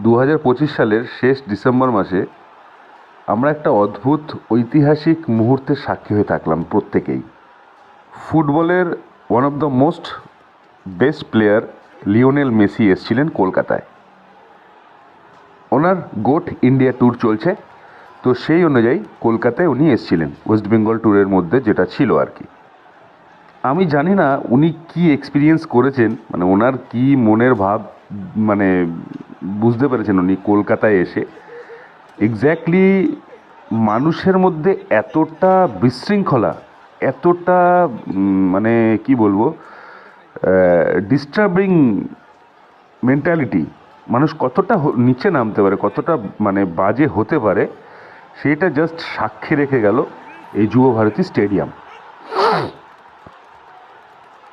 2025 সালের শেষ ডিসেম্বর মাসে আমরা একটা অদ্ভুত ঐতিহাসিক মুহূর্তের সাক্ষী হয়ে থাকলাম প্রত্যেকেই। ফুটবলের one of the most best player Lionel Messi এসেছিলেন কলকাতায়। ওনার গোট ইন্ডিয়া ট্যুর চলছে, তো সেই অনুযায়ী কলকাতায় উনি এসেছিলেন ওয়েস্ট বেঙ্গল ট্যুরের মধ্যে যেটা ছিল আর কি। আমি জানি না উনি কি এক্সপিরিয়েন্স করেছেন, মানে ওনার কি মনের ভাব, মানে বুঝতে পেরেছেন উনি কলকাতায় এসে এক্স্যাক্টলি মানুষের মধ্যে এতটা বিশৃঙ্খলা, এতটা মানে কি বলবো, ডিস্টার্বিং মেন্টালিটি, মানুষ কতটা নিচে নামতে পারে, কতটা মানে বাজে হতে পারে, সেটা জাস্ট সাক্ষী রেখে গেল এই যুব ভারতী স্টেডিয়াম।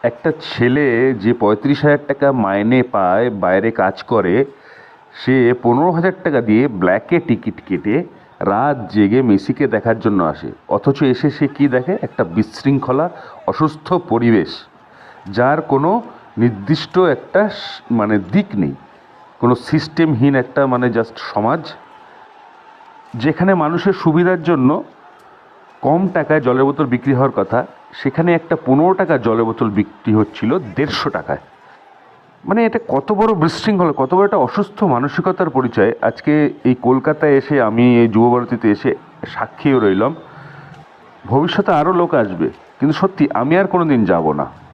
একটা ছেলে যে 35,000 টাকা মাইনে পায়, বাইরে কাজ করে, সে 15,000 টাকা দিয়ে ব্ল্যাকে টিকিট কেটে রাত জেগে মেসিকে দেখার জন্য আসে। অথচ এসে সে কী দেখে? একটা বিশৃঙ্খলা, অসুস্থ পরিবেশ, যার কোনো নির্দিষ্ট একটা মানে দিক নেই, কোনো সিস্টেমহীন একটা মানে জাস্ট সমাজ, যেখানে মানুষের সুবিধার জন্য কম টাকায় জলের বোতল বিক্রি হওয়ার কথা, সেখানে একটা 15 টাকা জলের বোতল বিক্রি হচ্ছিল 150 টাকায়। মানে এটা কত বড় বিশৃঙ্খলা, কত বড় একটা অসুস্থ মানসিকতার পরিচয় আজকে এই কলকাতায় এসে, আমি এই যুবভারতীতে এসে সাক্ষীও রইলাম। ভবিষ্যতে আরও লোক আসবে, কিন্তু সত্যি আমি আর কোনো দিন যাব না।